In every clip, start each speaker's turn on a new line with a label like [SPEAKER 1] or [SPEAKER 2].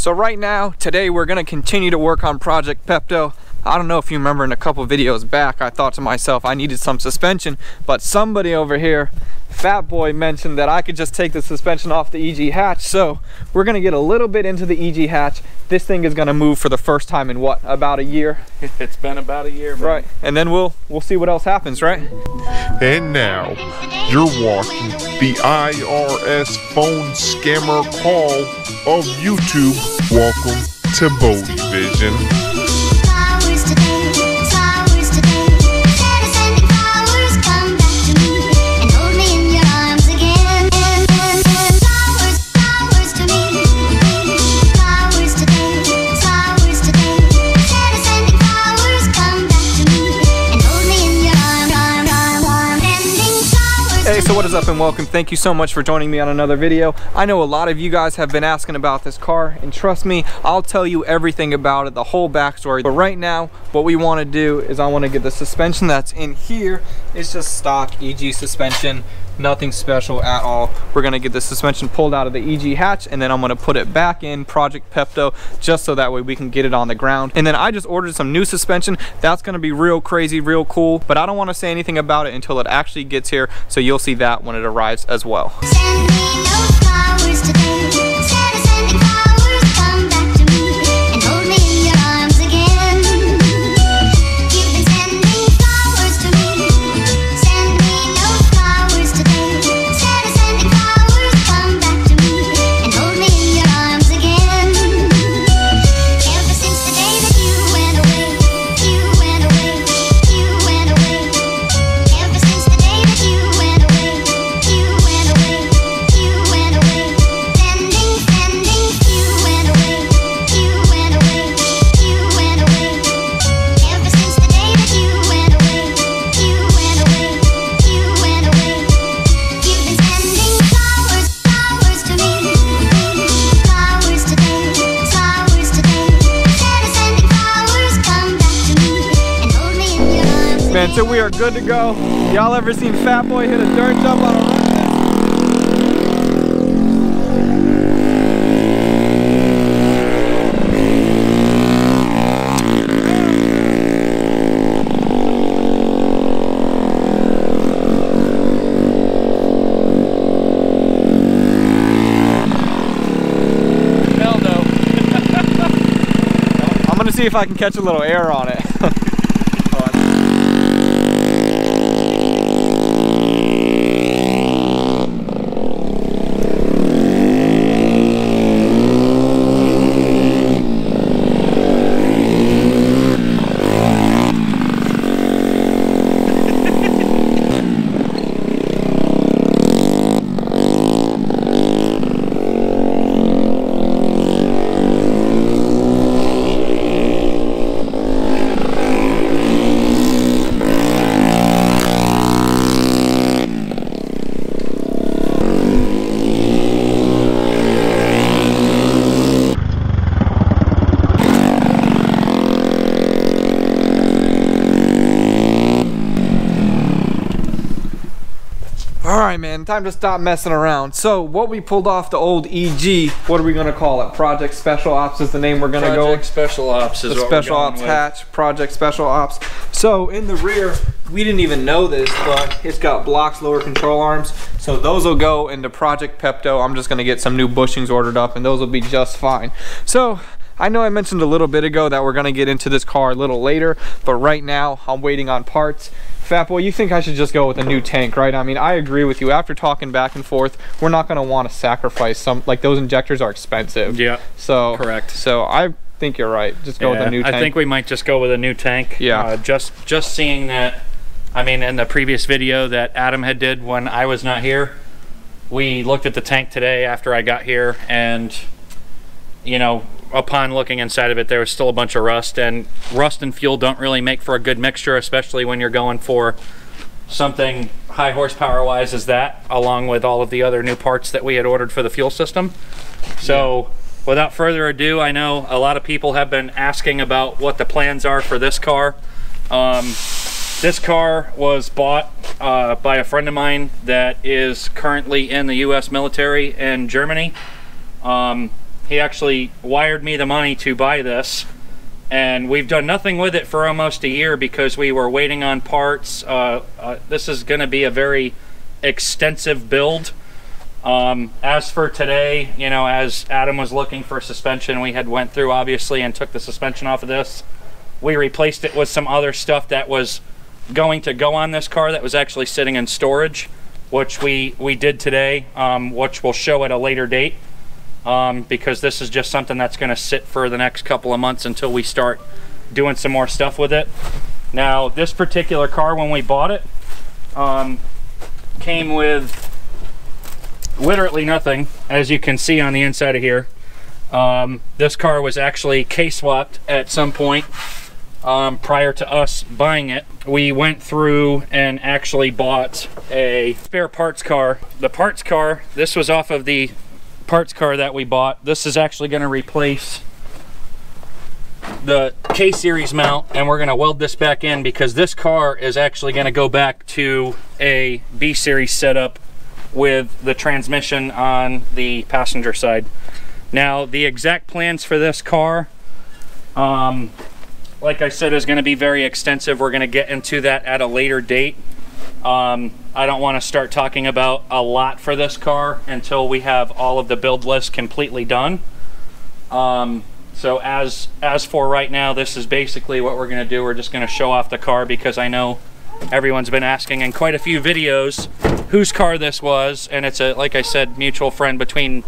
[SPEAKER 1] So right now, today we're gonna continue to work on Project Pepto. I don't know if you remember in a couple videos back, I thought to myself I needed some suspension, but somebody over here, Fat Boy, mentioned that I could just take the suspension off the EG hatch. So we're gonna get a little bit into the EG hatch. This thing is gonna move for the first time in what, about a year?
[SPEAKER 2] It's been about a year, man.
[SPEAKER 1] Right, and then we'll see what else happens, right?
[SPEAKER 3] And now, you're watching the IRS phone scammer call of YouTube. Welcome to BodeVision.
[SPEAKER 1] Hey, so what is up and welcome. Thank you so much for joining me on another video. I know a lot of you guys have been asking about this car, and trust me, I'll tell you everything about it, the whole backstory. But right now, what we want to do is I want to get the suspension that's in here. It's just stock EG suspension, nothing special at all. We're gonna get the suspension pulled out of the EG hatch, and then I'm gonna put it back in Project Pepto, just so that way we can get it on the ground. And then I just ordered some new suspension. That's gonna be real crazy, real cool, but I don't want to say anything about it until it actually gets here, so you'll see that when it arrives as well.
[SPEAKER 4] Send me no flowers today. Instead of sending flowers, come back to me and hold me in your arms again. You've been sending flowers to me. Send me no flowers today. Instead of sending flowers, come back to me and hold me in your arms again. Ever since the day that you went away, you went away, you went away. Ever since the day that you went away, you went away, you went away. Sending, sending, you went away, you went away, you went away. Ever since the day that you went away, you went away, you went away. You've been sending flowers, flowers to me. Flowers today, flowers today. Instead of sending flowers, come back to me and hold me in your arms.
[SPEAKER 1] Man, so we are good to go. Y'all ever seen Fat Boy hit a dirt jump on a run? Hell no. I'm gonna see if I can catch a little air on it. Alright man, time to stop messing around. So what we pulled off the old EG, what are we gonna call it? Project Special Ops is the name we're gonna go with.
[SPEAKER 2] Project Special Ops is
[SPEAKER 1] the
[SPEAKER 2] what
[SPEAKER 1] Special
[SPEAKER 2] we're
[SPEAKER 1] Ops
[SPEAKER 2] going with.
[SPEAKER 1] hatch, Project Special Ops. So in the rear, we didn't even know this, but it's got blocks, lower control arms. So those will go into Project Pepto. I'm just gonna get some new bushings ordered up and those will be just fine. So I know I mentioned a little bit ago that we're gonna get into this car a little later, but right now I'm waiting on parts. Fat Boy, you think I should just go with a new tank, right? I mean, I agree with you. After talking back and forth, we're not gonna want to sacrifice some, like those injectors are expensive.
[SPEAKER 2] Yeah,
[SPEAKER 1] so
[SPEAKER 2] correct.
[SPEAKER 1] So I think you're right. Just go with a new tank.
[SPEAKER 2] I think we might just go with a new tank.
[SPEAKER 1] Yeah.
[SPEAKER 2] Just seeing that, I mean, in the previous video that Adam had did when I was not here, we looked at the tank today after I got here, and you know, upon looking inside of it, there was still a bunch of rust, and rust and fuel don't really make for a good mixture, especially when you're going for something high horsepower wise as that, along with all of the other new parts that we had ordered for the fuel system. So without further ado, I know a lot of people have been asking about what the plans are for this car. This car was bought by a friend of mine that is currently in the US military in Germany. He actually wired me the money to buy this, and we've done nothing with it for almost a year because we were waiting on parts. This is going to be a very extensive build. As for today, you know, as Adam was looking for suspension, we had went through obviously and took the suspension off of this. We replaced it with some other stuff that was going to go on this car that was actually sitting in storage, which we did today, which we'll show at a later date, because this is just something that's going to sit for the next couple of months until we start doing some more stuff with it. Now, this particular car, when we bought it, came with literally nothing, as you can see on the inside of here. This car was actually K-swapped at some point prior to us buying it. We went through and actually bought a spare parts car. The parts car, this was off of the parts car that we bought. This is actually going to replace the K-series mount, and we're going to weld this back in because this car is actually going to go back to a B-series setup with the transmission on the passenger side. Now, the exact plans for this car, like I said, is going to be very extensive. We're going to get into that at a later date. I don't want to start talking about a lot for this car until we have all of the build list completely done. So as for right now, this is basically what we're going to do. We're just going to show off the car because I know everyone's been asking in quite a few videos whose car this was, and it's a, like I said, mutual friend between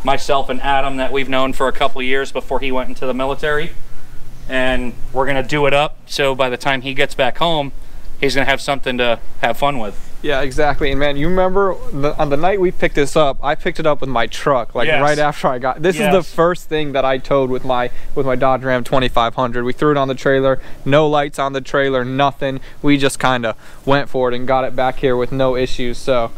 [SPEAKER 2] myself and Adam that we've known for a couple of years before he went into the military. And we're gonna do it up so by the time he gets back home, he's gonna have something to have fun with.
[SPEAKER 1] Yeah, exactly. And man, you remember on the night we picked this up, I picked it up with my truck, like right after I got this. Is the first thing that I towed with my Dodge Ram 2500. We threw it on the trailer, no lights on the trailer, nothing. We just kind of went for it and got it back here with no issues. So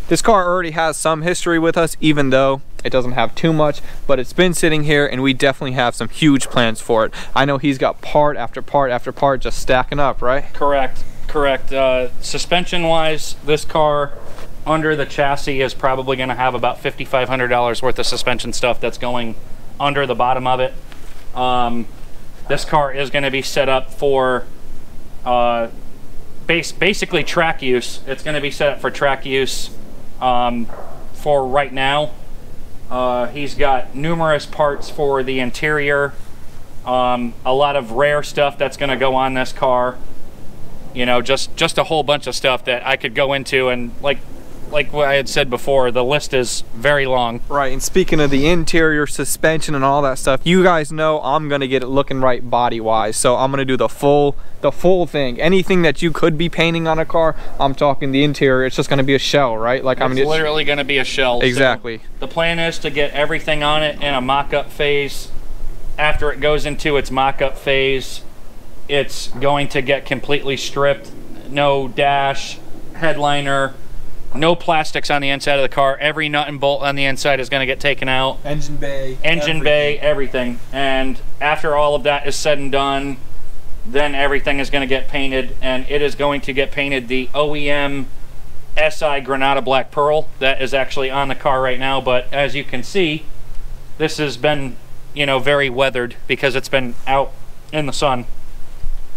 [SPEAKER 1] this car already has some history with us, even though it doesn't have too much, but it's been sitting here and we definitely have some huge plans for it. I know he's got part after part after part just stacking up, right?
[SPEAKER 2] Correct. Suspension wise, this car under the chassis is probably going to have about $5,500 worth of suspension stuff that's going under the bottom of it. This car is going to be set up for basically track use. It's going to be set up for track use for right now. He's got numerous parts for the interior, a lot of rare stuff that's going to go on this car. You know, just a whole bunch of stuff that I could go into, and like what I had said before, the list is very long.
[SPEAKER 1] Right, and speaking of the interior, suspension and all that stuff, you guys know I'm gonna get it looking right body-wise, so I'm gonna do the full thing. Anything that you could be painting on a car, I'm talking the interior, it's just gonna be a shell, right? Like, I mean, it's
[SPEAKER 2] literally gonna be a shell.
[SPEAKER 1] Exactly.
[SPEAKER 2] So the plan is to get everything on it in a mock-up phase. After it goes into its mock-up phase, it's going to get completely stripped. No dash, headliner, no plastics on the inside of the car. Every nut and bolt on the inside is going to get taken out.
[SPEAKER 1] Engine bay.
[SPEAKER 2] Everything. And after all of that is said and done, then everything is going to get painted, and it is going to get painted the OEM SI Granada Black Pearl that is actually on the car right now. But as you can see, this has been, you know, very weathered because it's been out in the sun.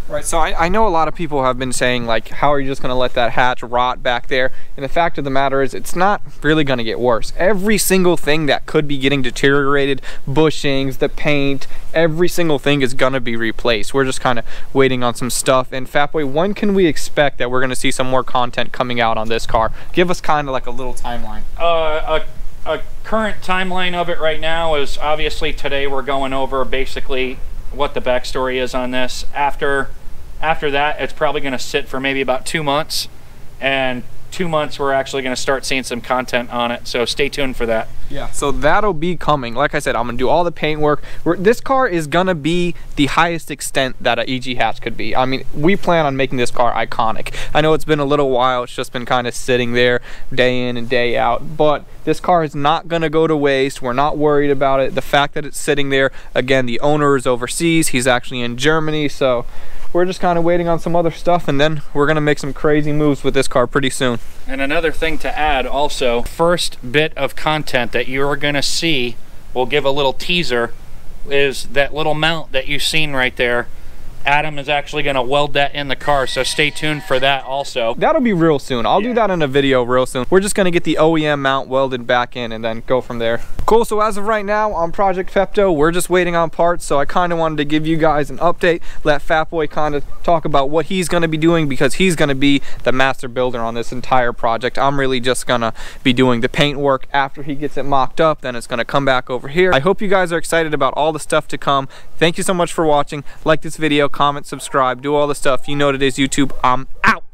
[SPEAKER 1] Right, so I know a lot of people have been saying, like, how are you just going to let that hatch rot back there? And the fact of the matter is, it's not really going to get worse. Every single thing that could be getting deteriorated, bushings, the paint, every single thing is going to be replaced. We're just kind of waiting on some stuff. And Fatboy, when can we expect that we're going to see some more content coming out on this car? Give us kind of like a little timeline.
[SPEAKER 2] A current timeline of it right now is obviously today we're going over basically what the backstory is on this. After that, it's probably going to sit for maybe about 2 months, and 2 months we're actually going to start seeing some content on it, so stay tuned for that.
[SPEAKER 1] Yeah, so that'll be coming. Like I said, I'm gonna do all the paint work. This car is gonna be the highest extent that an EG hatch could be. I mean, we plan on making this car iconic. I know it's been a little while, it's just been kind of sitting there day in and day out, but this car is not gonna go to waste. We're not worried about it. The fact that it's sitting there, again, the owner is overseas, he's actually in Germany, so we're just kind of waiting on some other stuff, and then we're gonna make some crazy moves with this car pretty soon.
[SPEAKER 2] And another thing to add also, first bit of content that you're gonna see will give a little teaser, is that little mount that you've seen right there. Adam is actually going to weld that in the car, so stay tuned for that also.
[SPEAKER 1] That'll be real soon. I'll do that in a video real soon. We're just going to get the OEM mount welded back in and then go from there. Cool, so as of right now on Project Pepto, we're just waiting on parts, so I kind of wanted to give you guys an update, let Fatboy kind of talk about what he's going to be doing, because he's going to be the master builder on this entire project. I'm really just going to be doing the paint work after he gets it mocked up, then it's going to come back over here. I hope you guys are excited about all the stuff to come. Thank you so much for watching. Like this video, comment, subscribe, do all the stuff. You know what it is, YouTube. I'm out.